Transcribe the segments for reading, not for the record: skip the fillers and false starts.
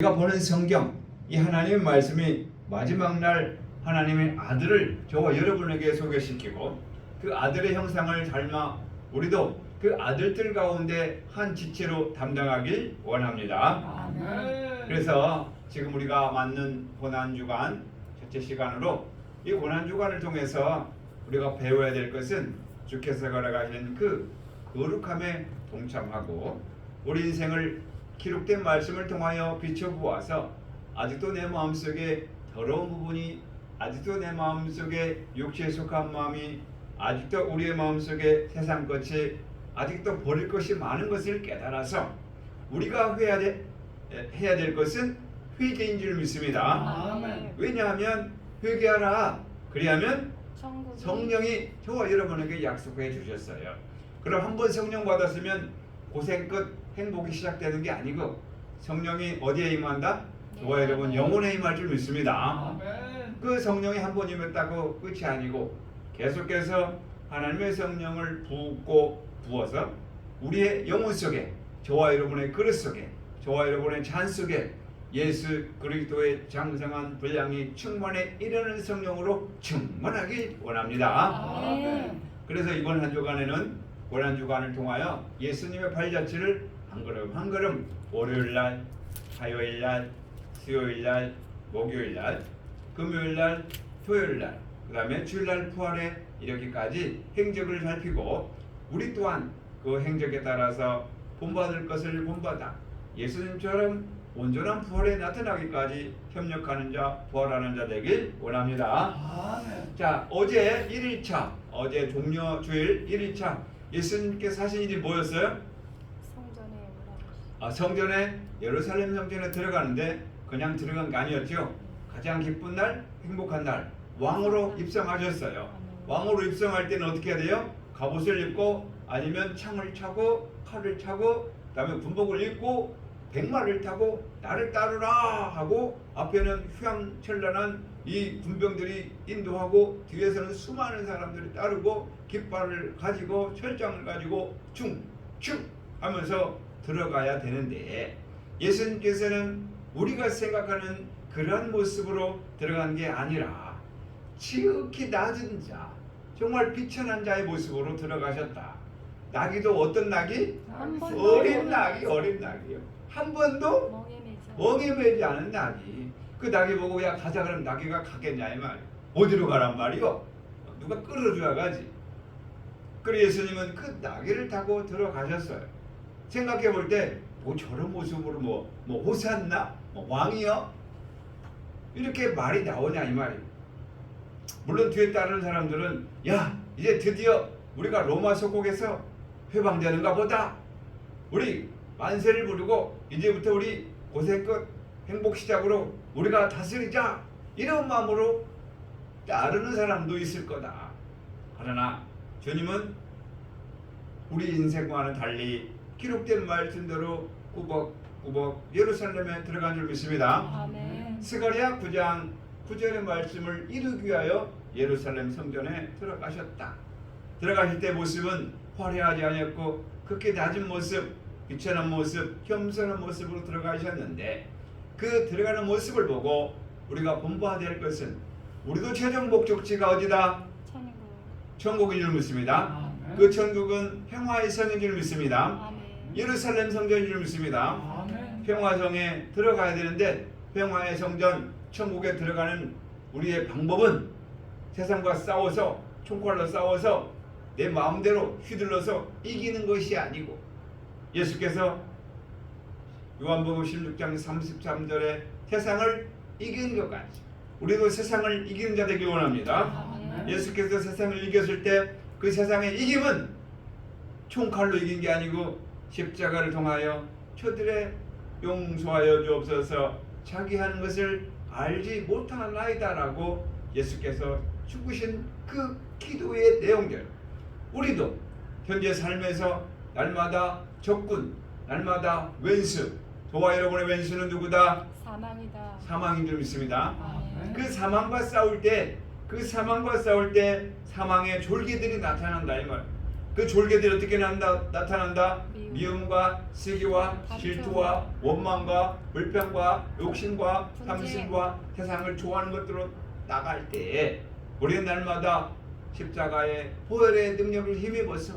우리가 보는 성경, 이 하나님의 말씀이 마지막 날 하나님의 아들을 저와 여러분에게 소개시키고 그 아들의 형상을 닮아 우리도 그 아들들 가운데 한 지체로 담당하길 원합니다. 아멘. 그래서 지금 우리가 맞는 고난주간 첫째 시간으로 이 고난주간을 통해서 우리가 배워야 될 것은 주께서 걸어가시는 그 거룩함에 동참하고 우리 인생을 기록된 말씀을 통하여 비춰보아서 아직도 내 마음속에 더러운 부분이, 아직도 내 마음속에 육체에 속한 마음이, 아직도 우리의 마음속에 세상 것이, 아직도 버릴 것이 많은 것을 깨달아서 우리가 해야 될 것은 회개인 줄 믿습니다. 아멘. 왜냐하면 회개하라, 그리하면 천국이 성령이 저와 여러분에게 약속해 주셨어요. 그럼 한번 성령 받았으면 고생 끝 행복이 시작되는 게 아니고 성령이 어디에 임한다? 저와 여러분 영혼에 임할 줄 믿습니다. 아멘. 그 성령이 한 번 임했다고 끝이 아니고 계속해서 하나님의 성령을 부어서 우리의 영혼 속에, 저와 여러분의 그릇 속에, 저와 여러분의 잔 속에 예수 그리스도의 장성한 분량이 충만에 이르는 성령으로 충만하길 원합니다. 아멘. 그래서 이번 한 주간에는 고난주간을 통하여 예수님의 발자취를 한 걸음 한 걸음 월요일날, 화요일날, 수요일날, 목요일날, 금요일날, 토요일날, 그 다음에 주일날 부활에 이렇게까지 행적을 살피고 우리 또한 그 행적에 따라서 본받을 것을 본받아 예수님처럼 온전한 부활에 나타나기까지 협력하는 자, 부활하는 자 되길 원합니다. 아멘. 자, 어제 1일차, 어제 종려 주일 1일차 예수님께서 하신 일이 뭐였어요? 성전에 올라가시. 성전에, 예루살렘 성전에 들어가는데 그냥 들어간 게 아니었죠. 가장 기쁜 날, 행복한 날 왕으로 입성하셨어요. 왕으로 입성할 때는 어떻게 해야 돼요? 갑옷을 입고 아니면 창을 차고 칼을 차고 그다음에 군복을 입고 백마를 타고 나를 따르라 하고 앞에는 휘황찬란한 이 군병들이 인도하고 뒤에서는 수많은 사람들이 따르고 깃발을 가지고 철장을 가지고 충충 하면서 들어가야 되는데 예수님께서는 우리가 생각하는 그러한 모습으로 들어간 게 아니라 지극히 낮은 자, 정말 비천한 자의 모습으로 들어가셨다. 나귀도 어떤 나귀? 한 번도 어린 나귀요. 한 번도 멍에 매지 멍에 매지 않은 나귀. 그 나귀 보고 야 가자 그러면 나귀가 가겠냐 이 말. 어디로 가란 말이요? 누가 끌어줘야 가지. 그래 예수님은 그 나귀를 타고 들어가셨어요. 생각해 볼 때 뭐 저런 모습으로 뭐 호산나? 왕이요? 이렇게 말이 나오냐 이 말이에요. 물론 뒤에 따르는 사람들은 야 이제 드디어 우리가 로마 속국에서 해방되는가 보다. 우리 만세를 부르고 이제부터 우리 고생 끝 행복 시작으로 우리가 다스리자 이런 마음으로 따르는 사람도 있을 거다. 그러나 주님은 우리 인생과는 달리 기록된 말씀대로 꾸벅꾸벅 예루살렘에 들어간 줄 믿습니다. 아멘. 스가랴 9장 9절의 말씀을 이루기 위하여 예루살렘 성전에 들어가셨다. 들어가실 때 모습은 화려하지 아니었고 극히 낮은 모습, 비천한 모습, 겸손한 모습으로 들어가셨는데 그 들어가는 모습을 보고 우리가 본받아야 될 것은 우리도 최종 목적지가 어디다? 천국. 천국인 줄 믿습니다. 아멘. 그 천국은 평화의 성인 줄 믿습니다. 아멘. 예루살렘 성전인 줄 믿습니다. 아멘. 평화성에 들어가야 되는데 평화의 성전 천국에 들어가는 우리의 방법은 세상과 싸워서 총칼로 싸워서 내 마음대로 휘둘러서 이기는 것이 아니고 예수께서 요한복음 16장 33절에 세상을 이긴 것 같이 우리도 세상을 이기는 자 되길 원합니다. 아멘. 예수께서 세상을 이겼을 때 그 세상의 이김은 총칼로 이긴 게 아니고 십자가를 통하여 저들의 용서하여 주옵소서 자기 하는 것을 알지 못하나이다라고 예수께서 죽으신 그 기도의 내용들 우리도 현재 삶에서 날마다 적군, 날마다 왼수 저와 여러분의 왼수는 누구다? 사망이다. 사망인 줄 믿습니다. 아멘. 그 사망과 싸울 때 사망의 졸기들이 나타난다 이 말. 그 졸개들이 어떻게 나타난다? 미움. 미움과 시기와 다투. 질투와 원망과 불평과 욕심과 분쟁. 탐심과 세상을 좋아하는 것들로 나갈 때 우리는 날마다 십자가의 보혈의 능력을 힘입어서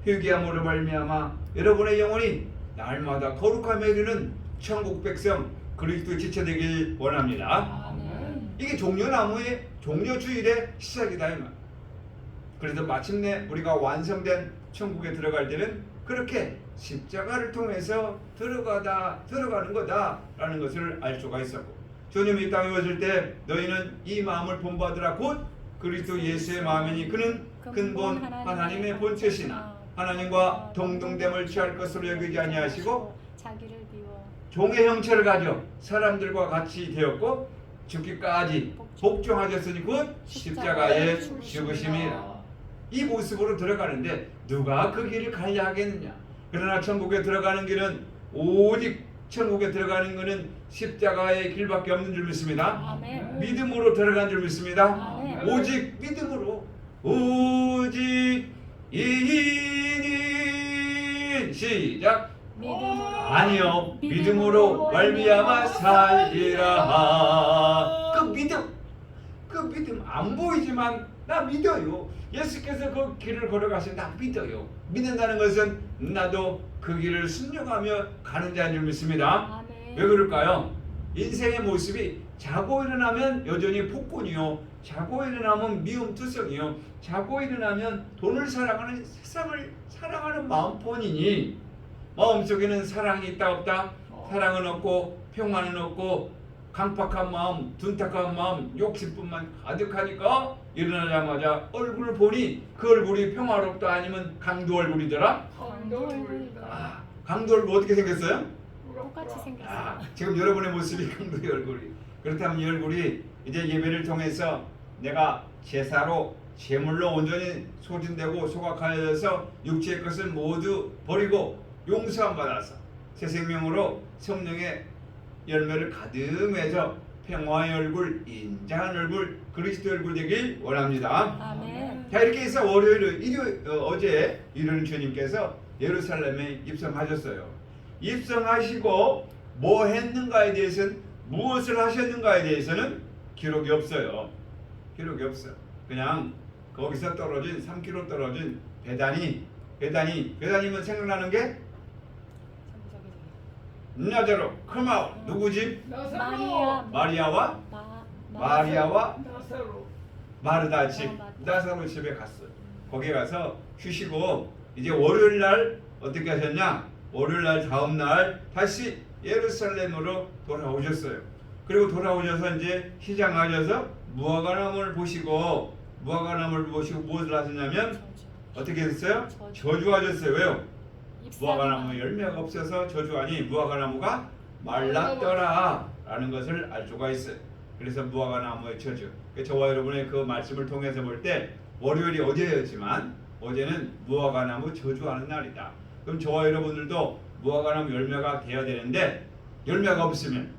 회개함으로 말미암아 여러분의 영혼이 날마다 거룩함에 이르는 천국 백성 그리스도의 지체되길 원합니다. 아멘. 이게 종려나무의 종려주일의 시작이다 이 말. 그래서 마침내 우리가 완성된 천국에 들어갈 때는 그렇게 십자가를 통해서 들어가는 거다라는 것을 알 수가 있었고, 주님이 이 땅에 오실 때 너희는 이 마음을 본받으라 곧 그리스도 예수의 마음이니 그는 근본 하나님의 본체시나 하나님과 동등됨을 취할 것으로 여기지 아니하시고 자기를 비워 종의 형체를 가져 사람들과 같이 되었고 죽기까지 복종하셨으니 곧 십자가에 죽으심이라. 이 모습으로 들어가는데 누가 그 길을 가야 하겠느냐? 그러나 천국에 들어가는 길은 오직 천국에 들어가는 것은 십자가의 길밖에 없는 줄 믿습니다. 아멘. 믿음으로 들어간 줄 믿습니다. 아멘. 오직 믿음으로. 오직 이인 시작. 믿음으로 아니요, 믿음으로 말미암아 살리라. 그 믿음 안 보이지만 나 믿어요. 예수께서 그 길을 걸어가신 나 믿어요. 믿는다는 것은 나도 그 길을 순종하며 가는 자인 줄 믿습니다. 아멘. 왜 그럴까요? 인생의 모습이 자고 일어나면 여전히 폭군이요, 자고 일어나면 미움투성이요, 자고 일어나면 돈을 사랑하는 세상을 사랑하는 마음뿐이니 마음속에는 사랑이 있다 없다? 사랑은 없고 평안은 없고 강팍한 마음, 둔탁한 마음, 욕심뿐만 가득하니까 일어나자마자 얼굴을 보니 그 얼굴이 평화롭다 아니면 강도 얼굴이더라? 강도 얼굴이다. 아, 강도 얼굴 어떻게 생겼어요? 똑같이 생겼어요. 아, 지금 여러분의 모습이 강도의 얼굴이. 그렇다면 이 얼굴이 이제 예배를 통해서 내가 제사로 제물로 온전히 소진되고 소각하여서 육체의 것을 모두 버리고 용서함 받아서 새 생명으로 성령의 열매를 가득 맺어 평화의 얼굴, 인자한 얼굴, 그리스도의 얼굴 되길 원합니다. 아멘. 자, 이렇게 해서 어제 일요일 주님께서 예루살렘에 입성하셨어요. 입성하시고 뭐 했는가에 대해서는, 무엇을 하셨는가에 대해서는 기록이 없어요. 기록이 없어. 그냥 거기서 떨어진 3km 떨어진 베다니면 생각나는 게 나자로 크마우 누구 집? 마리아와 마리아와 마르다 집, 나사로 집에 갔어요. 거기 가서 쉬시고 이제 월요일 날 어떻게 하셨냐? 월요일 날 다음 날 다시 예루살렘으로 돌아오셨어요. 그리고 돌아오셔서 이제 시장하셔서 무화과나무를 보시고 무엇을 하셨냐면 어떻게 했어요? 저주하셨어요. 왜요? 무화과나무 열매가 없어서 저주하니 무화과나무가 말랐더라 라는 것을 알 수가 있어요. 그래서 무화과나무의 저주. 저와 여러분의 그 말씀을 통해서 볼 때 월요일이 어제였지만 어제는 무화과나무 저주하는 날이다. 그럼 저와 여러분들도 무화과나무 열매가 돼야 되는데 열매가 없으면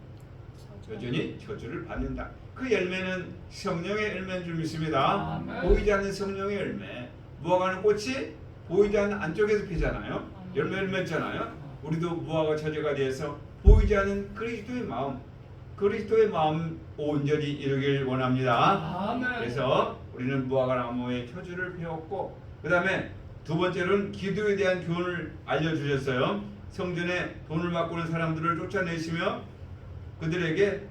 여전히 저주를 받는다. 그 열매는 성령의 열매인 줄 믿습니다. 보이지 않는 성령의 열매. 무화과는 꽃이 보이지 않는 안쪽에서 피잖아요. 열매를 맺잖아요. 우리도 무화과 처제가 되어서 보이지 않는 그리스도의 마음 온전히 이루길 원합니다. 그래서 우리는 무화과나무의 처주를 배웠고, 그 다음에 두 번째로는 기도에 대한 교훈을 알려주셨어요. 성전에 돈을 바꾸는 사람들을 쫓아내시며 그들에게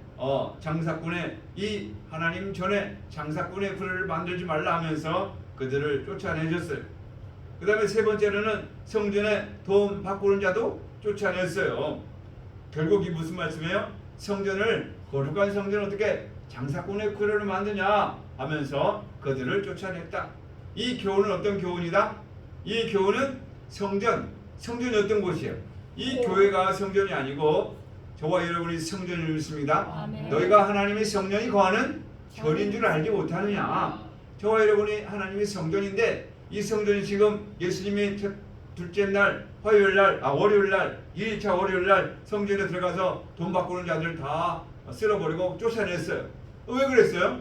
장사꾼의 이 하나님 전에 장사꾼의 부를 만들지 말라 하면서 그들을 쫓아내셨어요. 그 다음에 세 번째로는 성전에 돈 바꾸는 자도 쫓아냈어요. 결국 이 무슨 말씀이에요? 거룩한 성전을 어떻게 장사꾼의 구려를 만드냐 하면서 그들을 쫓아냈다. 이 교훈은 어떤 교훈이다? 이 교훈은 성전이 어떤 곳이에요? 이 교회가 성전이 아니고 저와 여러분이 성전을 믿습니다. 아멘. 너희가 하나님의 성령이 거하는 절인 줄 알지 못하느냐? 저와 여러분이 하나님의 성전인데 이 성전이 지금 예수님이 둘째 날 월요일 날 2일차 월요일 날 성전에 들어가서 돈 바꾸는 자들 다 쓸어버리고 쫓아냈어요. 왜 그랬어요?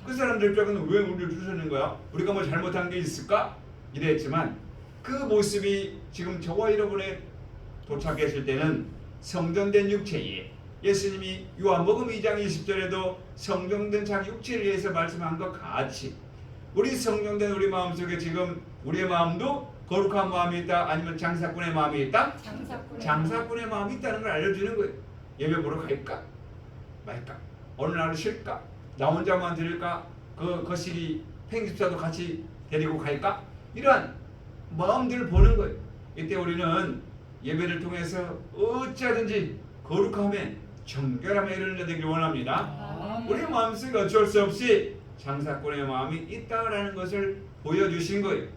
그 사람들 입장에는 왜 우리를 쫓아낸 거야? 우리가 뭐 잘못한 게 있을까? 이랬지만 그 모습이 지금 저와 여러분의 도착했을 때는 성전된 육체에 예수님이 요한복음 2장 20절에도 성전된 자기 육체를 위해서 말씀한 것 같이 우리 성전된 우리 마음속에 지금 우리의 마음도 거룩한 마음이 있다 아니면 장사꾼의 마음이 있다? 장사꾼의 마음이 있다는 걸 알려주는 거예요. 예배 보러 갈까? 말까? 어느 날은 쉴까? 나 혼자만 드릴까? 그 거실이 팽집사도 같이 데리고 갈까? 이러한 마음들을 보는 거예요. 이때 우리는 예배를 통해서 어찌하든지 거룩함에 정결함에 이르는 되길 원합니다. 우리 마음속에 어쩔 수 없이 장사꾼의 마음이 있다라는 것을 보여주신 거예요.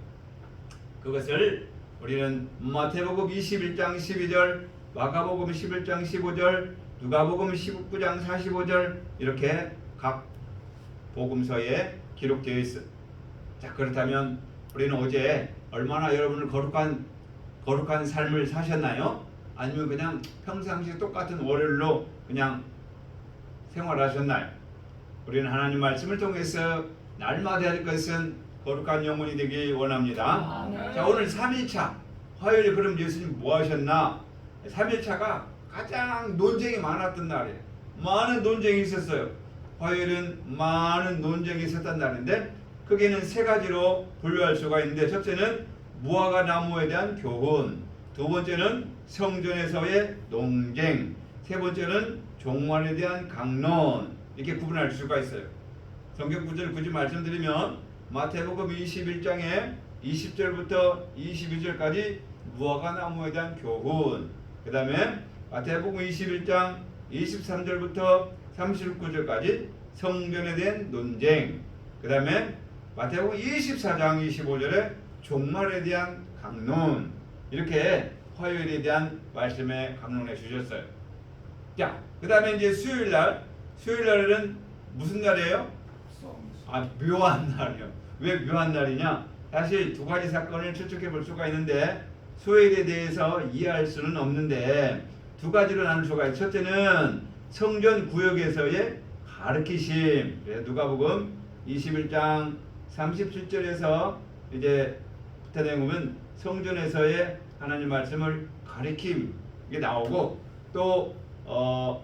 그것을 우리는 마태복음 21장 12절, 마가복음 11장 15절, 누가복음 19장 45절 이렇게 각 복음서에 기록되어 있어요. 자, 그렇다면 우리는 어제 얼마나 여러분을 거룩한 삶을 사셨나요? 아니면 그냥 평상시 똑같은 월요일로 그냥 생활하셨나요? 우리는 하나님 말씀을 통해서 날마다 할 것은 거룩한 영혼이 되기 원합니다. 자, 오늘 3일차 화요일에 그럼 예수님 뭐 하셨나? 3일차가 가장 논쟁이 많았던 날이에요. 많은 논쟁이 있었어요. 화요일은 많은 논쟁이 있었던 날인데 크게는 세 가지로 분류할 수가 있는데 첫째는 무화과 나무에 대한 교훈, 두 번째는 성전에서의 논쟁, 세 번째는 종말에 대한 강론 이렇게 구분할 수가 있어요. 성경 구절을 굳이 말씀드리면 마태복음 21장에 20절부터 22절까지 무화과 나무에 대한 교훈, 그 다음에 마태복음 21장 23절부터 39절까지 성전에 대한 논쟁, 그 다음에 마태복음 24장 25절에 종말에 대한 강론 이렇게 화요일에 대한 말씀에 강론해 주셨어요. 자, 그 다음에 이제 수요일날은 무슨 날이에요? 묘한 날이요. 왜 묘한 날이냐? 사실 두 가지 사건을 추측해 볼 수가 있는데 수요일에 대해서 이해할 수는 없는데 두 가지로 나눌 수가 있어요. 첫째는 성전 구역에서의 가르치심. 누가복음 21장 37절에서 이제 부터 보면 성전에서의 하나님 말씀을 가르침 이게 나오고 또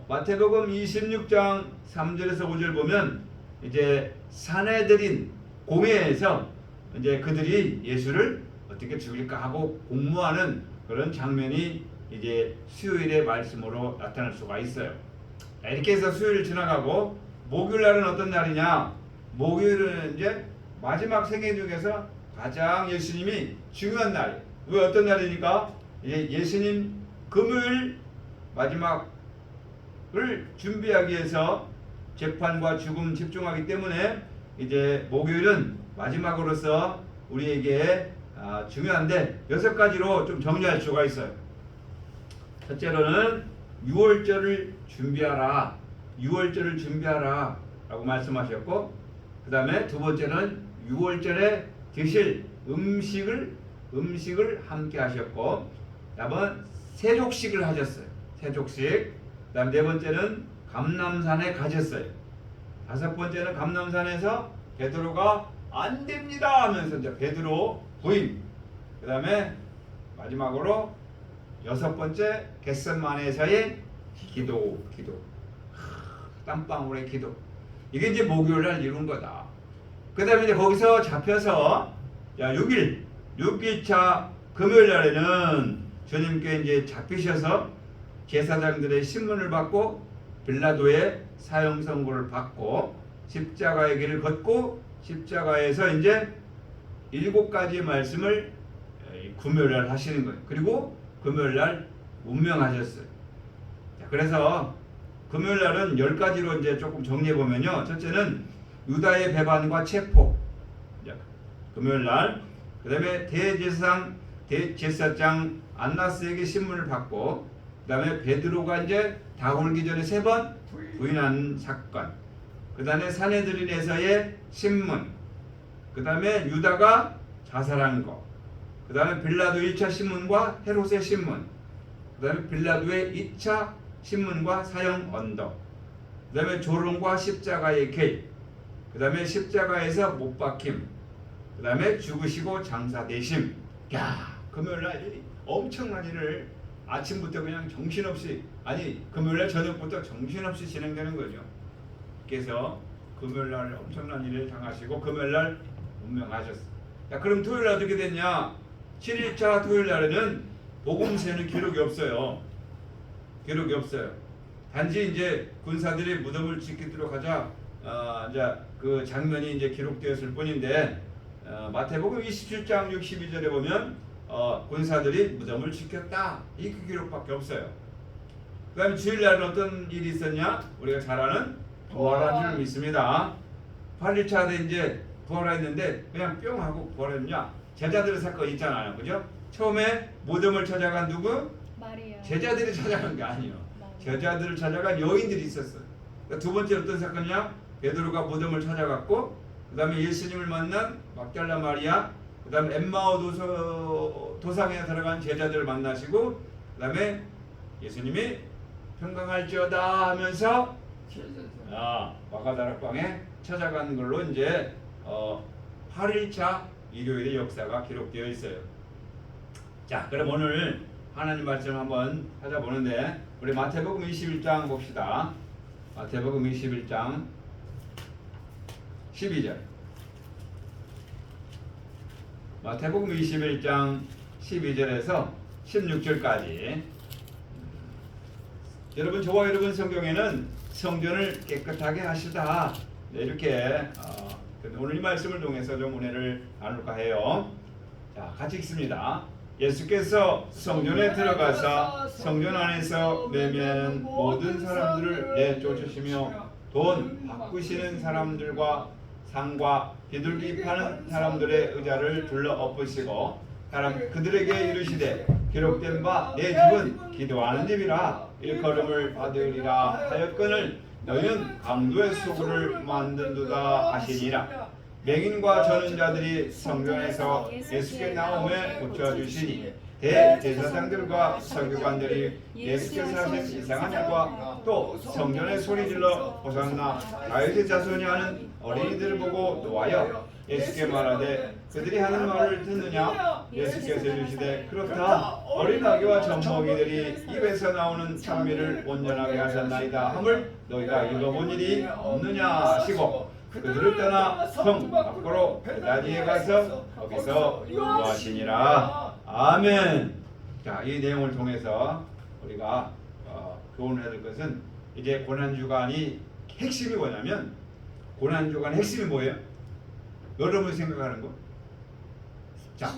마태복음 26장 3절에서 5절 보면 이제 사내들인 공회에서 이제 그들이 예수를 어떻게 죽일까 하고 공모하는 그런 장면이 이제 수요일의 말씀으로 나타날 수가 있어요. 이렇게 해서 수요일 지나가고 목요일 날은 어떤 날이냐? 목요일은 이제 마지막 생애 중에서 가장 예수님이 중요한 날. 왜 어떤 날이니까? 이제 예수님 금요일 마지막을 준비하기 위해서 재판과 죽음 집중하기 때문에 이제 목요일은 마지막으로서 우리에게 중요한데 6가지로 좀 정리할 수가 있어요. 첫째로는 유월절을 준비하라. 유월절을 준비하라 라고 말씀하셨고 그 다음에 두 번째는 유월절에 드실 음식을 함께 하셨고 다음은 세족식을 하셨어요. 세족식. 그 다음 네 번째는 감람산에 가셨어요. 다섯 번째는 감람산에서 베드로가 안 됩니다 하면서 이제 베드로 부임. 그 다음에 마지막으로 여섯 번째 겟세마네에서의 기도. 땀방울의 기도. 이게 이제 목요일날 이룬 거다. 그 다음에 이제 거기서 잡혀서 6일차 금요일 날에는 주님께 이제 잡히셔서 제사장들의 신문을 받고 빌라도의 사형 선고를 받고 십자가의 길을 걷고 십자가에서 이제 7가지 말씀을 금요일 날 하시는 거예요. 그리고 금요일 날 운명하셨어요. 그래서 금요일 날은 10가지로 이제 조금 정리해 보면요. 첫째는 유다의 배반과 체포. 금요일 날. 그다음에 대제사장 안나스에게 신문을 받고 그다음에 베드로가 이제 다굴기 전에 3번 부인한 사건. 그다음에 사내들인에서의 신문. 그다음에 유다가 자살한 거. 그다음에 빌라도 1차 신문과 헤롯의 신문. 그다음에 빌라도의 2차 신문과 사형 언덕. 그다음에 조롱과 십자가의 길. 그다음에 십자가에서 못 박힘. 그다음에 죽으시고 장사되심. 야, 금요일날 엄청난 일을 아침부터 그냥 정신없이 금요일날 저녁부터 정신없이 진행되는 거죠. 그래서 금요일날 엄청난 일을 당하시고 금요일날 운명하셨어요. 자, 그럼 토요일날 어떻게 됐냐? 7일차 토요일날에는 복음서에는 기록이 없어요. 기록이 없어요. 단지 이제 군사들이 무덤을 지키도록 하자 이제 그 장면이 이제 기록되었을 뿐인데 마태복음 27장 62절에 보면 군사들이 무덤을 지켰다 이 기록밖에 없어요. 그 다음에 주일날은 어떤 일이 있었냐? 우리가 잘 아는 부활한 줄 믿습니다. 8일차 때 이제 부활했는데 그냥 뿅 하고 부활했냐? 제자들의 사건 있잖아요, 그죠? 처음에 무덤을 찾아간 누구? 마리아. 제자들이 찾아간 게 아니에요. 제자들을 찾아간 여인들이 있었어요. 그러니까 두 번째 어떤 사건이냐? 베드로가 무덤을 찾아갔고, 그 다음에 예수님을 만난 막달라 마리아, 그 다음에 엠마오 도상에 들어간 제자들을 만나시고, 그 다음에 예수님이 평강할지어다 하면서 마가다락방에 찾아간 걸로 이제 8일차 일요일의 역사가 기록되어 있어요. 자, 그럼 오늘 하나님 말씀 한번 찾아보는데 우리 마태복음 21장 봅시다. 마태복음 21장 12절. 마태복음 21장 12절에서 16절까지. 여러분, 저와 여러분 성경에는 성전을 깨끗하게 하시다. 네, 이렇게 오늘 이 말씀을 통해서 좀 은혜를 나눌까 해요. 자, 같이 읽습니다. 예수께서 성전에 들어가사 성전 안에서 매매하는 모든 사람들을 내쫓으시며 돈 바꾸시는 사람들과 상과 비둘기 파는 사람들의 의자를 둘러 엎으시고 그들에게 이르시되 기록된 바 내 집은 기도하는 집이라 일컬음을 받으리라 하였거늘 너희는 강도의 소굴을 만든도다 하시니라. 맹인과 저는 자들이 성전에서 예수께 나옴에 고쳐주시니 대제사장들과 서기관들이 예수께서 하신 이상한 일과 또 성전에 소리질러 호산나 다윗의 자손이 하는 어린이들을 보고 노하여 예수께 말하되 그들이 하는 말을 듣느냐? 예수께서 이르시되 그렇다. 어린 아기와 젖먹이들이 입에서 나오는 찬미를 온전하게 하셨나이다 함을 너희가 읽어본 일이 없느냐 하시고 그들을 떠나 성 밖으로 베다니에 가서 거기서 기도하시니라. 아멘. 자, 이 내용을 통해서 우리가 교훈해야 될 것은 이제 고난주간이 핵심이 뭐냐면 고난주간 핵심이 뭐예요? 여러분이 생각하는 거? 자,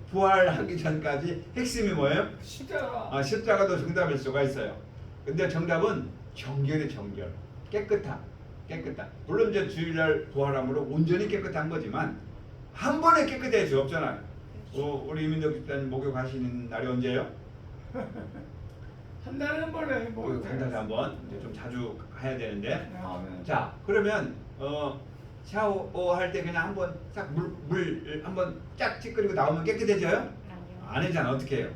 부활하기 전까지 핵심이 뭐예요? 십자가도 정답일 수가 있어요. 근데 정답은 정결이 정결. 깨끗함. 물론 이제 주일날 부활함으로 온전히 깨끗한 거지만 한 번에 깨끗할 수 없잖아요. 우리 이민덕 집사님 목욕하시는 날이 언제예요? 한 달에 한 번에 한 달에 한 번. 이제 좀 자주 해야 되는데. 자, 그러면 샤워할 때 그냥 한번 싹 물 한번 쫙 찌끄리고 나오면 깨끗해져요? 아니요. 아니잖아. 어떻게 해요?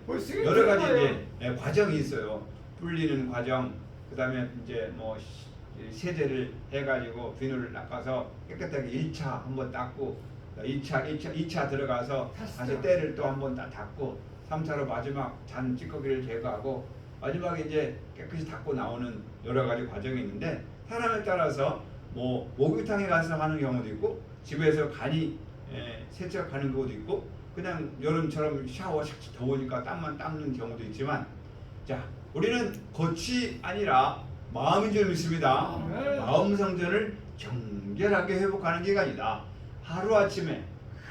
여러 가지 이제 과정이 있어요. 불리는 과정, 그다음에 이제 뭐 세제를 해가지고 비누를 닦아서 깨끗하게 1차 한번 닦고 2차 들어가서 다시 때를 또 한번 닦고 3차로 마지막 잔 찌꺼기를 제거하고 마지막에 이제 깨끗이 닦고 나오는 여러 가지 과정이 있는데 사람에 따라서 뭐 목욕탕에 가서 하는 경우도 있고 집에서 간이 세척하는 경우도 있고 그냥 여름처럼 샤워 더우니까 땀만 닦는 경우도 있지만 자, 우리는 겉이 아니라 마음인 줄 믿습니다. 마음 성전을 정결하게 회복하는 기간이다. 하루아침에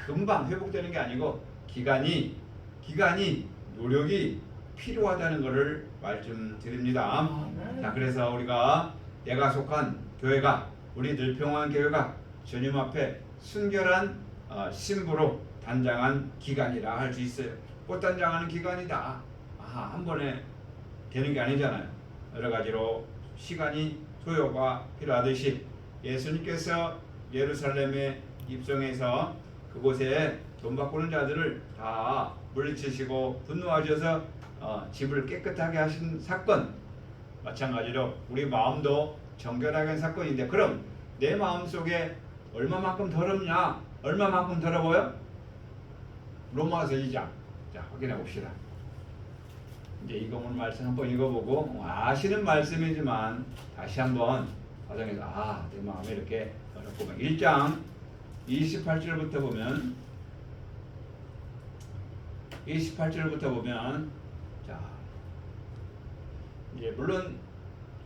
금방 회복되는 게 아니고 기간이 노력이 필요하다는 것을 말씀드립니다. 자, 그래서 우리가 내가 속한 교회가 우리 늘평안교회가 주님 앞에 순결한 신부로 단장한 기간이라 할 수 있어요. 꽃단장하는 기간이다. 한 번에 되는 게 아니잖아요. 여러 가지로 시간이 소요가 필요하듯이 예수님께서 예루살렘에 입성해서 그곳에 돈 바꾸는 자들을 다 물리치시고 분노하셔서 집을 깨끗하게 하신 사건, 마찬가지로 우리 마음도 정결하게 한 사건인데 그럼 내 마음속에 얼마만큼 더럽냐? 얼마만큼 더러워요? 로마서 2장 자, 확인해 봅시다. 이제 이거 오늘 말씀 한번 읽어보고 아시는 말씀이지만 다시 한번 과정에서 내 마음에 이렇게 어렵구만. 1장 28절부터 보면 자, 이제 물론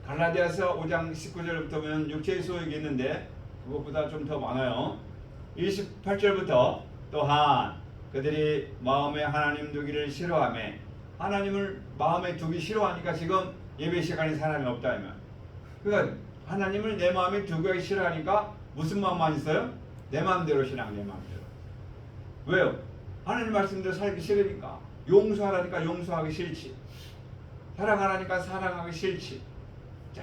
갈라디아서 5장 19절부터 보면 육체의 소욕이 있는데 그것보다 좀 더 많아요. 28절부터 또한 그들이 마음에 하나님 두기를 싫어하며, 하나님을 마음에 두기 싫어하니까 지금 예배 시간에 사람이 없다 이 말. 그러니까 하나님을 내 마음에 두기 싫어하니까 무슨 마음만 있어요? 내 마음대로 신앙, 내 마음대로. 왜요? 하나님 말씀대로 살기 싫으니까. 용서하라니까 용서하기 싫지. 사랑하라니까 사랑하기 싫지. 자,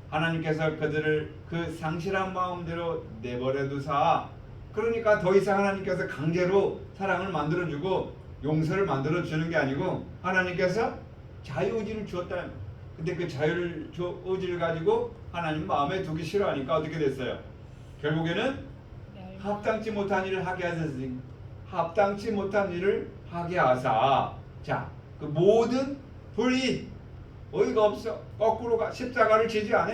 하나님께서 그들을 그 상실한 마음대로 내버려 두사, 그러니까 더 이상 하나님께서 강제로 사랑을 만들어주고 용서를 만들어주는 게 아니고 하나님께서 자유의지를 주었다. 근데 그 자유의지를 가지고 하나님 마음에 두기 싫어하니까 어떻게 됐어요? 결국에는 합당치 못한 일을 하게 하셨으니, 합당치 못한 일을 하게 하사, 자, 그 모든 불의, 어이가 없어, 거꾸로 가, 십자가를 지지 않아,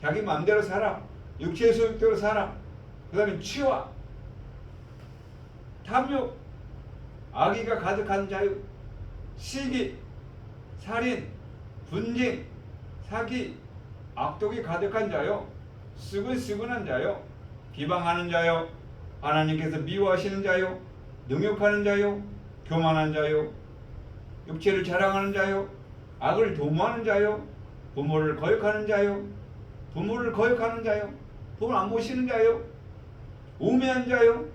자기 마음대로 살아, 육체의 소욕대로 살아, 그 다음에 치와, 탐욕, 악의가 가득한 자유, 시기, 살인, 분쟁, 사기, 악독이 가득한 자요, 쓰근쓰근한 자요, 비방하는 자요, 하나님께서 미워하시는 자요, 능욕하는 자요, 교만한 자요, 육체를 자랑하는 자요, 악을 도모하는 자요, 부모를 거역하는 자요, 부모를 거역하는 자요, 부모를 안 모시는 자요, 우매한 자요,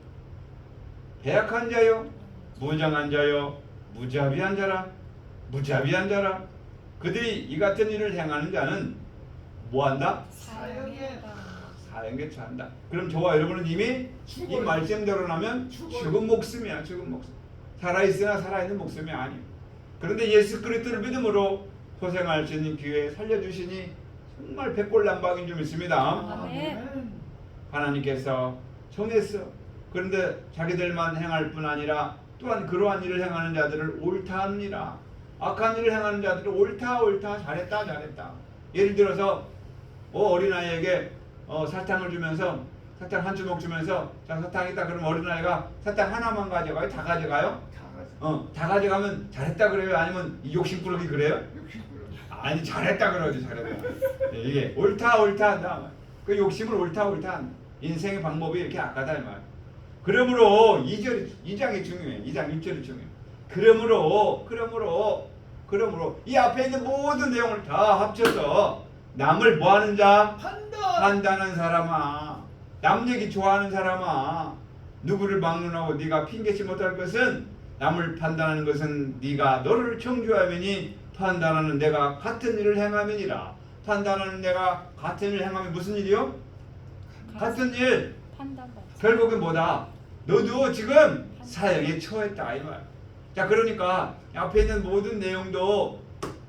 배약한 자요, 무정한 자요, 무자비한 자라, 무자비한 자라. 그들이 이 같은 일을 행하는 자는 뭐한다? 사형에 처한다. 그럼 저와 여러분은 이미 이 말씀대로라면 죽은 목숨이야, 죽은 목숨. 살아있으나 살아있는 목숨이 아니에요. 그런데 예수 그리스도를 믿음으로 고생할 수 있는 기회에 살려주시니 정말 백골난방인 줄 믿습니다. 아멘. 하나님께서 정했어. 그런데 자기들만 행할 뿐 아니라 또한 그러한 일을 행하는 자들을 옳다 하느니라. 악한 일을 행하는 자들을 옳다 잘했다. 예를 들어서 어린아이에게 사탕을 주면서, 사탕 한 주먹 주면서, 자, 사탕 있다 그러면 어린아이가 사탕 하나만 가져가요? 다 가져가요? 다 가져가면 잘했다 그래요? 아니면 욕심꾸러기 그래요? 아니, 잘했다 그러지. 잘했다. 이게 옳다 한다. 그 욕심을 옳다 한다. 인생의 방법이 이렇게 악하다 이 말. 그러므로 2장이 중요해. 2장 1절이 중요해. 그러므로 이 앞에 있는 모든 내용을 다 합쳐서 남을 뭐하는 자? 판단하는 사람아, 남 얘기 좋아하는 사람아, 누구를 막론하고 네가 핑계치 못할 것은, 남을 판단하는 것은 네가 너를 청주하면이 판단하는 내가 같은 일을 행함이니라. 판단하는 내가 같은 일을 행하면 무슨 일이요? 같은 일. 결국은 뭐다? 너도 지금 사형에 처했다 이 말. 자, 그러니까 앞에 있는 모든 내용도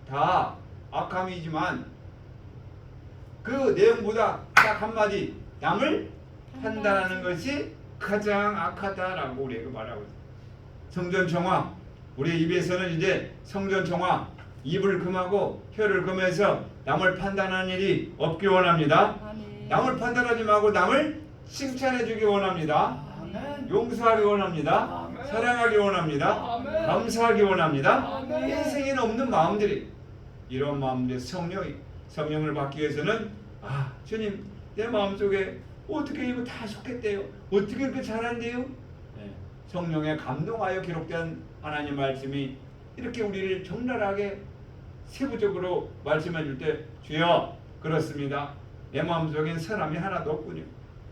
다 악함이지만 그 내용보다 딱 한마디, 남을 판단하는 것이 가장 악하다라고 우리가 말하고 있어요. 성전청화, 우리 입에서는 이제 성전청화, 입을 금하고 혀를 금해서 남을 판단하는 일이 없기 원합니다. 아멘. 남을 판단하지 말고 남을 칭찬해 주기 원합니다. 아멘. 용서하기 원합니다. 아멘. 사랑하기 원합니다. 아멘. 감사하기 원합니다. 아멘. 인생에는 없는 마음들이, 이런 마음들, 성령을 받기 위해서는 주님, 내 마음속에 어떻게 이거 다 속했대요? 어떻게 이렇게 잘한대요? 네. 성령에 감동하여 기록된 하나님 말씀이 이렇게 우리를 적나라하게 세부적으로 말씀해 줄 때, 주여, 그렇습니다. 내 마음속엔 선함이 하나도 없군요.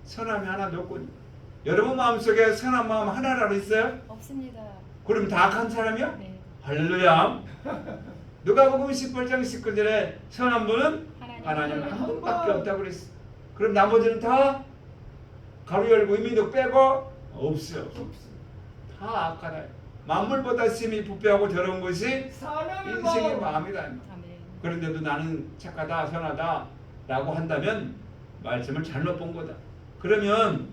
선함이 하나도 없군요. 여러분 마음속에 선한 마음 하나라도 있어요? 없습니다. 그럼 다 악한 사람이요? 네. 할렐루야. 누가복음 18장 19절에 선한 분은 하나님 하나님 한 분밖에 없다고 그랬어. 그럼 나머지는 다 가로 열고 이민도 빼고 없어요. 다 악하다. 만물보다 심히 부패하고 더러운 것이 인생의 마음이다. 아멘. 그런데도 나는 착하다, 선하다 라고 한다면 말씀을 잘못 본 거다. 그러면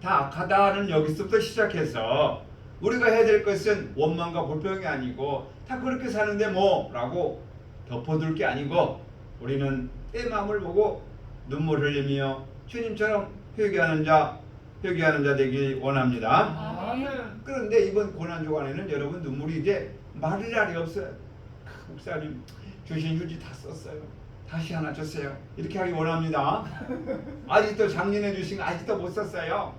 다 악하다는 여기서부터 시작해서 우리가 해야 될 것은 원망과 불평이 아니고 다 그렇게 사는데 뭐라고 덮어둘 게 아니고 우리는 내 마음을 보고 눈물 흘리며 주님처럼 회개하는 자 되기 원합니다. 아멘. 그런데 이번 고난 주간에는 여러분 눈물이 이제 마를 날이 없어요. 목사님 주신 휴지 다 썼어요. 다시 하나 줬어요. 이렇게 하기 원합니다. 아직도 작년에 주신 거 아직도 못 썼어요.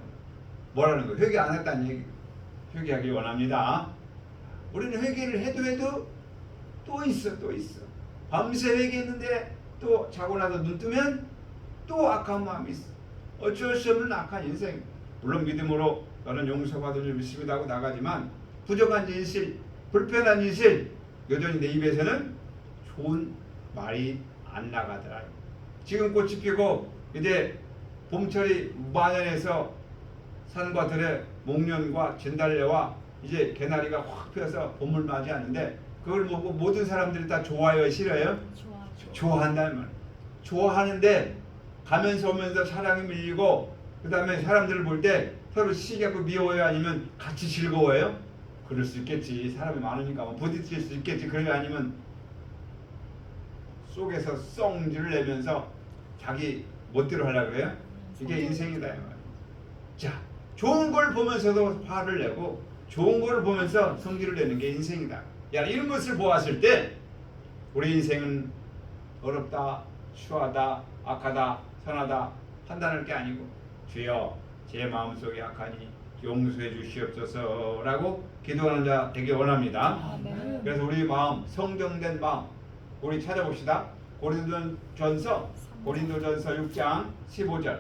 뭐라는 거예요? 회개 안 했다는 얘기. 회개하기 원합니다. 우리는 회개를 해도 또 있어. 밤새 회개했는데 또 자고 나서 눈 뜨면 또 악한 마음이 있어. 어쩔 수 없는 악한 인생. 물론 믿음으로 너는 용서받을 줄 믿습니다 하고 나가지만 부족한 진실, 불편한 진실 여전히 내 입에서는 좋은 말이 안 나가더라. 지금 꽃이 피고 이제 봄철이 만연해서 산과 들에 목련과 진달래와 이제 개나리가 확 피어서 봄을 맞이하는데 그걸 보고 모든 사람들이 다 좋아요, 싫어요? 좋아. 좋아한다는 말. 좋아하는데 가면서 오면서 사랑이 밀리고 그 다음에 사람들을 볼 때 서로 시기하고 미워요 아니면 같이 즐거워요? 그럴 수 있겠지. 사람이 많으니까 뭐 부딪힐 수 있겠지. 그러게 아니면 속에서 썽질을 내면서 자기 멋대로 하려고 그래요? 이게 인생이다 이 말이에요. 자, 좋은 걸 보면서도 화를 내고 좋은 걸 보면서 성질을 내는 게 인생이다. 야, 이런 것을 보았을 때 우리 인생은 어렵다, 추하다, 악하다, 선하다 판단할 게 아니고 주여 제 마음속에 악하니 용서해 주시옵소서라고 기도하는 자 되기 원합니다. 아멘. 그래서 우리 마음, 성정된 마음 우리 찾아봅시다. 고린도전서 6장 15절.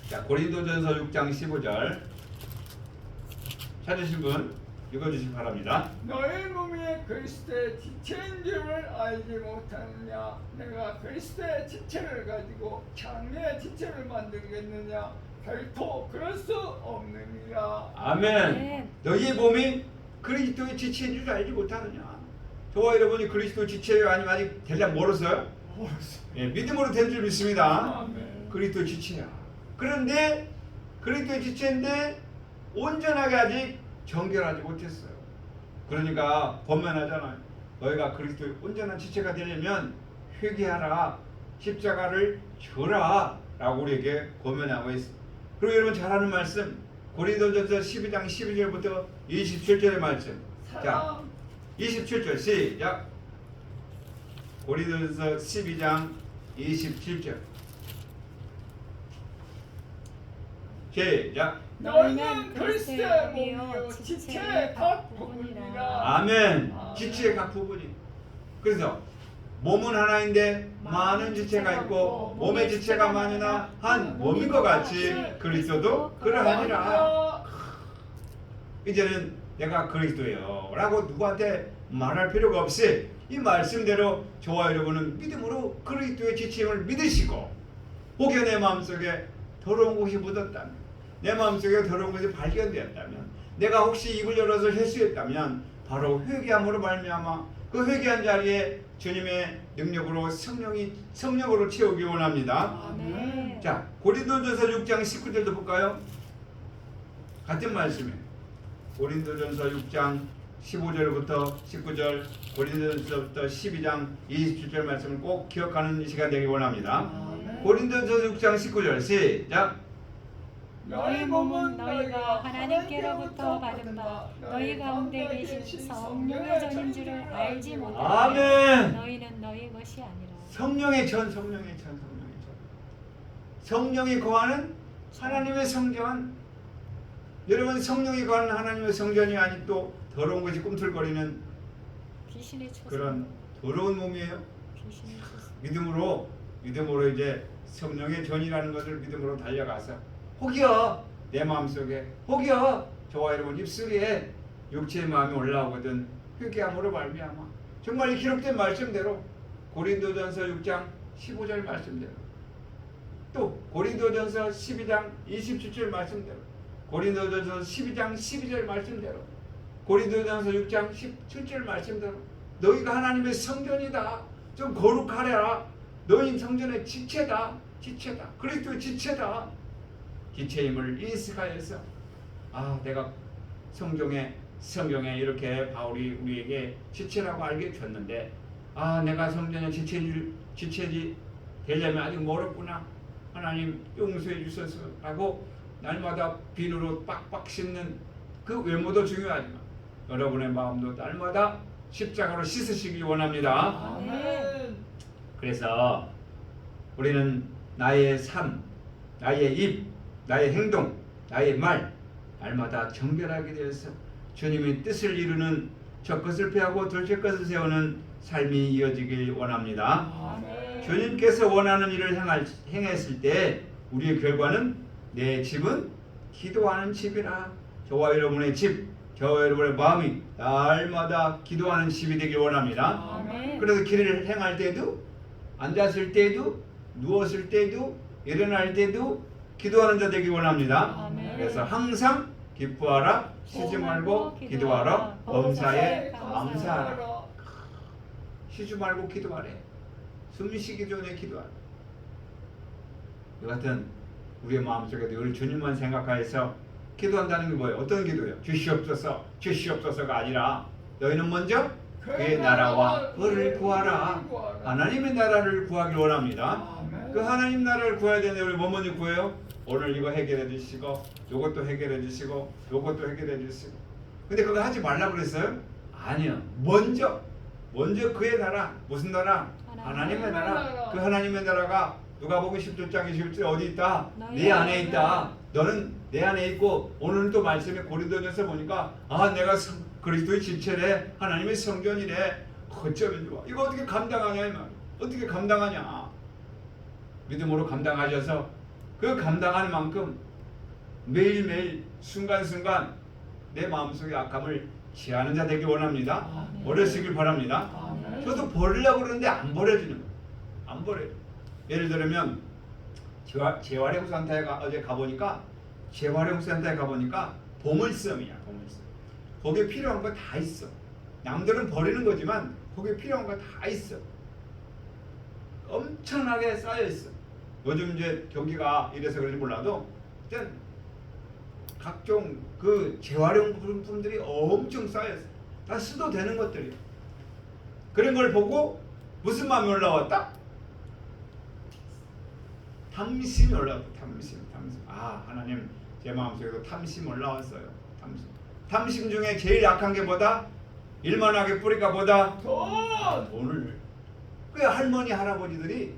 자, 고린도전서 6장 15절 찾으신 분 읽어주시기 바랍니다. 너희 몸이 그리스도의 지체인 줄을 알지 못하느냐? 내가 그리스도의 지체를 가지고 장래의 지체를 만들겠느냐? 결코 그럴 수 없느니라. 아멘. 아멘. 너희의 몸이 그리스도의 지체인 줄 알지 못하느냐? 저와 여러분이 그리스도의 지체예요? 아니면 아직 되려면 멀었어요? 예, 믿음으로 된 줄 믿습니다. 아멘. 그리스도의 지체야. 그런데 그리스도의 지체인데 온전하게 아직 정결하지 못했어요. 그러니까 권면하잖아요. 너희가 그리스도의 온전한 지체가 되려면 회개하라, 십자가를 져라 라고 우리에게 권면하고 있습니다. 그리고 여러분 잘 아는 말씀 고린도전서 12장 12절부터 27절의 말씀. 자, 사랑 27절 시작. 고린도전서 12장 27절 시작. 너희는 그리스도의 몸이요 지체의 각 부분이라. 아멘. 지체의 각 부분이. 그래서 몸은 하나인데 많은 지체가 있고 몸의 지체가 많으나 한 몸인 것 같이 그리스도도 그러하니라. 이제는 내가 그리스도예요 라고 누구한테 말할 필요가 없이 이 말씀대로 저와 여러분은 믿음으로 그리스도의 지침을 믿으시고 혹여 내 마음속에 더러운 것이 묻었다면 내 마음속에 더러운 것이 발견되었다면 내가 혹시 입을 열어서 실수했다면 바로 회개함으로 말미암아 그 회개한 자리에 주님의 능력으로 성령으로 채우기 원합니다. 아멘. 자, 고린도전서 6장 19절도 볼까요? 같은 말씀이에요. 고린도전서 6장 15절부터 19절, 고린도전서부터 12장 27절 말씀을 꼭 기억하는 시간 되기 원합니다. 고린도전서 6장 19절 시작. 너희 몸은 너희가 하나님께로부터 받은 바 너희 가운데 계신 성령의 전인 줄을 알지 못하느냐? 아멘. 너희는 너희 것이 아니라 성령의 전. 성령이 거하는 하나님의 성전. 여러분 성령이 거하는 하나님의 성전이 아닌 또 더러운 것이 꿈틀거리는 귀신의 초성. 그런 더러운 몸이에요. 귀신의 초성. 믿음으로 이제 성령의 전이라는 것을 믿음으로 달려가서 혹여 내 마음속에 혹여 저와 여러분 입술에 육체의 마음이 올라오거든 회개함으로 말미암아 정말 이 기록된 말씀대로 고린도전서 6장 15절 말씀대로 또 고린도전서 12장 27절 말씀대로 고린도전서 12장 12절 말씀대로 고린도전서 6장 17절 말씀대로 너희가 하나님의 성전이다. 좀 거룩하라. 너희 성전의 지체다. 그리스도의 지체다. 지체임을 인식하여서 내가 성경에 이렇게 바울이 우리에게 지체라고 알게 줬는데 내가 성전에 지체지 되려면 아직 멀었구나. 하나님 용서해 주소서라고 날마다 비누로 빡빡 씻는 그 외모도 중요하지만 여러분의 마음도 날마다 십자가로 씻으시기 원합니다. 아멘. 그래서 우리는 나의 삶, 나의 입, 나의 행동, 나의 말 날마다 정결하게 되어서 주님의 뜻을 이루는 첫 것을 패하고 둘째 것을 세우는 삶이 이어지길 원합니다. 아멘. 주님께서 원하는 일을 행했을 때 우리의 결과는 내 집은 기도하는 집이라. 저와 여러분의 집, 저와 여러분의 마음이 날마다 기도하는 집이 되길 원합니다. 아멘. 그래서 길을 행할 때도 앉았을 때도 누웠을 때도 일어날 때도 기도하는 자 되길 원합니다. 아멘. 그래서 항상 기뻐하라, 쉬지 말고 기도하라, 범사에 감사하라. 쉬지 말고 기도하래. 숨쉬기 전에 기도하라. 이 같은 우리의 마음속에 늘 주님만 생각하여서 기도한다는 게 뭐예요? 어떤 기도예요? 주시옵소서, 주시옵소서가 아니라 너희는 먼저 그의 나라와 그를 구하라. 하나님의 나라를 구하길 원합니다. 아멘. 그 하나님 나라를 구해야 되는데 우리 뭐 먼저 구해요? 오늘 이거 해결해 주시고 요것도 해결해 주시고 요것도 해결해 주시고. 근데 그거 하지 말라고 그랬어요? 아니요. 먼저 그의 나라. 무슨 나라? 하나님의 나라. 그 하나님의 나라가 누가복음 17장 21절 어디 있다? 네 안에 있다. 너는 내 안에 있고 오늘은 또 말씀에 고린도전서 보니까 내가 그리스도의 지체래. 하나님의 성전이래. 어쩌면 좋아. 이거 어떻게 감당하냐 이 말. 어떻게 감당하냐. 믿음으로 감당하셔서 그 감당하는 만큼 매일매일 순간순간 내 마음속의 악함을 제하는 자 되기 원합니다. 아멘. 버리시길 바랍니다. 아멘. 저도 버리려고 그러는데 안 버려지는 거예요. 안 버려요. 예를 들면 재활용센터에 어제 가보니까 재활용센터에 가보니까 보물섬이야. 보물섬. 거기에 필요한 거 다 있어. 남들은 버리는 거지만 거기에 필요한 거 다 있어. 엄청나게 쌓여 있어. 요즘 이제 경기가 이래서 그런지 몰라도 일단 각종 그 재활용품들이 엄청 쌓여 있어. 다 쓰도 되는 것들이. 그런 걸 보고 무슨 마음이 올라왔다? 탐심이 올라왔다. 탐심. 하나님 제 마음속에도 탐심 올라왔어요. 탐심 중에 제일 약한 게 뭐다? 일만하게 뿌리가 뭐다? 돈을. 그 할머니 할아버지들이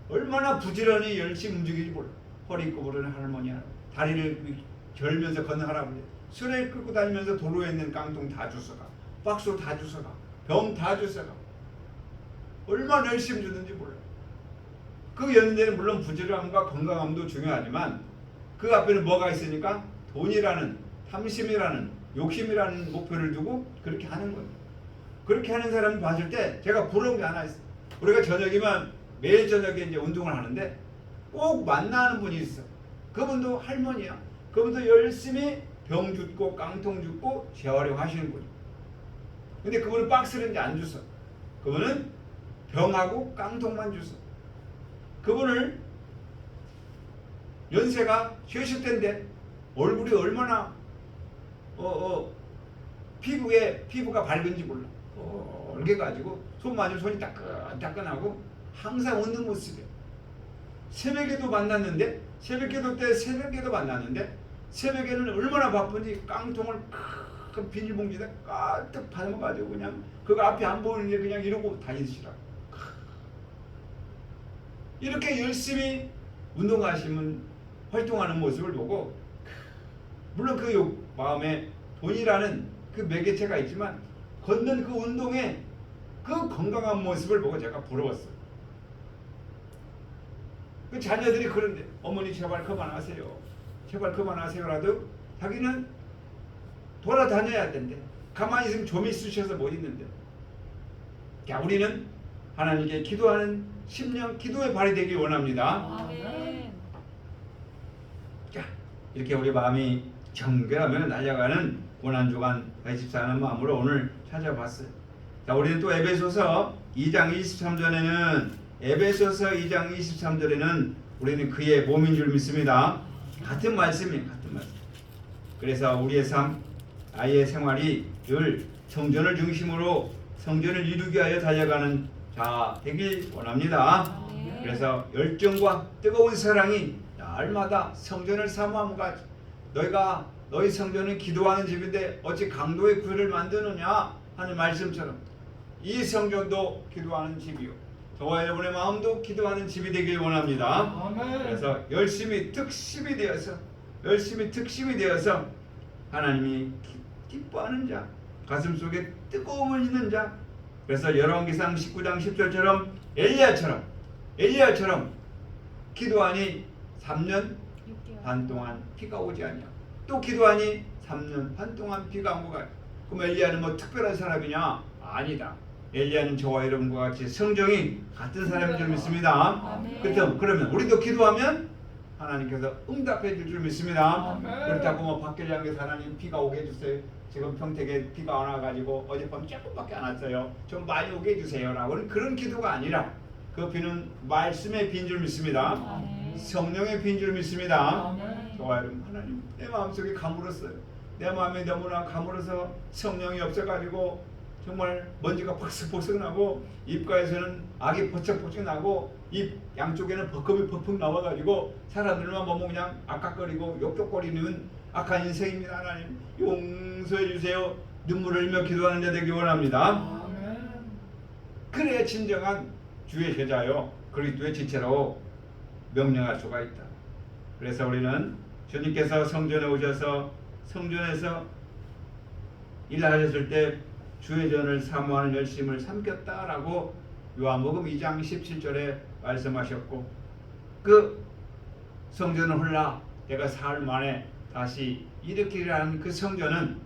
얼마나 부지런히 열심히 움직이지 몰라. 허리 구부리는 할머니, 다리를 절면서 걷는 할아버지, 수레 끌고 다니면서 도로에 있는 깡통 다 주워가, 박스 다 주워가, 병 다 주워가. 얼마나 열심히 주는지 몰라. 그 연대는 물론 부지런함과 건강함도 중요하지만 그 앞에는 뭐가 있으니까 돈이라는, 탐심이라는, 욕심이라는 목표를 두고 그렇게 하는 거예요. 그렇게 하는 사람을 봤을 때 제가 부러운 게 하나 있어요. 우리가 저녁이면 매일 저녁에 이제 운동을 하는데 꼭 만나는 분이 있어. 그분도 할머니야. 그분도 열심히 병 줍고 깡통 줍고 재활용하시는 분이야. 근데 그분은 박스를 이제 안 주서. 그분은 병하고 깡통만 주서. 그분을 연세가 70대인데 얼굴이 얼마나 피부가 밝은지 몰라. 얼게 가지고 손 맞으면 손이 따끈따끈하고 항상 웃는 모습이에요. 새벽에도 만났는데 새벽에는 얼마나 바쁜지 깡통을 큰 비닐봉지에다 가득 받아가지고 그냥 그거 앞에 안 보이는데 그냥 이러고 다니시라고. 이렇게 열심히 운동하시면 활동하는 모습을 보고 물론 그 마음에 돈이라는 그 매개체가 있지만 걷는 그 운동에 그 건강한 모습을 보고 제가 부러웠어요. 그 자녀들이 그런데 어머니 제발 그만하세요. 제발 그만하세요라도 자기는 돌아다녀야 된대. 가만히 있으면 좀 있으셔서 못 있는데. 자, 우리는 하나님께 기도하는 심령 기도의 발이 되길 원합니다. 아멘. 자, 이렇게 우리 마음이 정결하며 날아가는 고난주간 24는 마음으로 오늘 찾아봤어요. 자, 우리는 또 에베소서 2장 23절에는 우리는 그의 몸인 줄 믿습니다. 같은 말씀이에요. 같은 말씀. 그래서 우리의 삶, 아이의 생활이 늘 성전을 중심으로 성전을 이루기 위하여 달려가는 자 되길 원합니다. 네. 그래서 열정과 뜨거운 사랑이 날마다 성전을 사모함과 같이 너희가 너희 성전은 기도하는 집인데 어찌 강도의 굴을 만드느냐 하는 말씀처럼 이 성전도 기도하는 집이요 저와 여러분의 마음도 기도하는 집이 되길 원합니다. 아멘. 그래서 열심히 특심이 되어서 하나님이 기뻐하는 자, 가슴 속에 뜨거움을 있는 자. 그래서 열왕기상 19장 10절처럼 엘리야처럼 기도하니 3년 6개월. 반 동안 비가 오지 않냐. 또 기도하니 3년 반 동안 비가 안 오가. 그럼 엘리야는 뭐 특별한 사람이냐? 아니다. 엘리야는 저와 여러분과 같이 성정이 같은 사람인 줄 믿습니다. 아멘. 그렇다면 그러면 우리도 기도하면 하나님께서 응답해 줄 줄 믿습니다. 아멘. 그렇다고 뭐 밖을 향해서 하나님 비가 오게 해주세요. 지금 평택에 비가 안 와가지고 어젯밤 조금밖에 안 왔어요. 좀 많이 오게 해주세요라고는 그런 기도가 아니라 그 비는 말씀의 비인 줄 믿습니다. 아멘. 성령의 비인 줄 믿습니다. 아멘. 저와 여러분 하나님 내 마음속에 가물었어요. 내 마음에 너무나 가물어서 성령이 없어가지고 정말 먼지가 퍽석퍽석 나고 입가에서는 악이 버쩍버쩍 나고 입 양쪽에는 버금이 퍽퍽 나와가지고 사람들만 보면 그냥 악악거리고 욕욕거리는 악한 인생입니다. 하나님 용서해 주세요. 눈물을 흘며 기도하는 자 되기 원합니다. 아멘. 그래야 진정한 주의 제자요 그리스도의 지체로 명령할 수가 있다. 그래서 우리는 주님께서 성전에 오셔서 성전에서 일하셨을 때 주의 전을 사모하는 열심을 삼켰다라고 요한복음 2장 17절에 말씀하셨고 그 성전을 홀라 내가 사흘 만에 다시 일으키리라는 그 성전은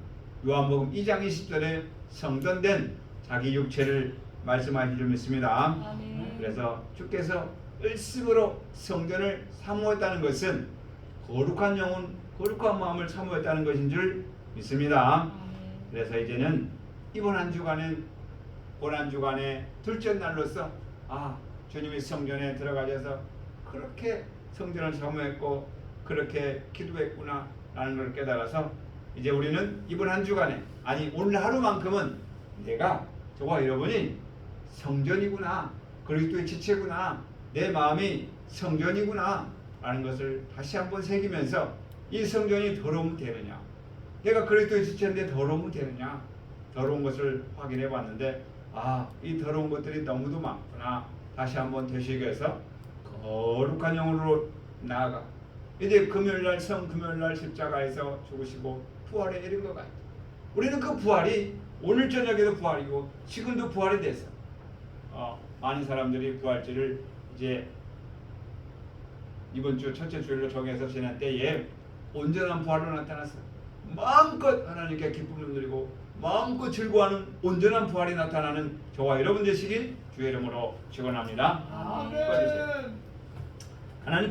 요한복음 2장 20절에 성전된 자기 육체를 말씀하실 줄 믿습니다. 아멘. 그래서 주께서 일심으로 성전을 사모했다는 것은 거룩한 영혼, 거룩한 마음을 사모했다는 것인 줄 믿습니다. 아멘. 그래서 이제는 이번 한 주간은 고난 주간의 둘째 날로서 주님이 성전에 들어가셔서 그렇게 성전을 사모했고 그렇게 기도했구나 라는 걸 깨달아서 이제 우리는 이번 한 주간에 아니 오늘 하루만큼은 내가 저와 여러분이 성전이구나 그리스도의 지체구나 내 마음이 성전이구나 라는 것을 다시 한번 새기면서 이 성전이 더러우면 되느냐 내가 그리스도의 지체인데 더러우면 되느냐 더러운 것을 확인해 봤는데 이 더러운 것들이 너무도 많구나 다시 한번 되새겨서 거룩한 영으로 나아가 이제 금요일날 성금요일날 십자가에서 죽으시고 부활에 이른 것 같아요. 우리는 그 부활이 오늘 저녁에도 부활이고 지금도 부활이 돼서 많은 사람들이 부활절을 이제 이번 주 첫째 주일로 정해서 지난 때에 온전한 부활로 나타났어요. 마음껏 하나님께 기쁨을 누리고 마음껏 즐거워하는 온전한 부활이 나타나는 저와 여러분 되시길 주의 이름으로 축원합니다. 아멘. 하나님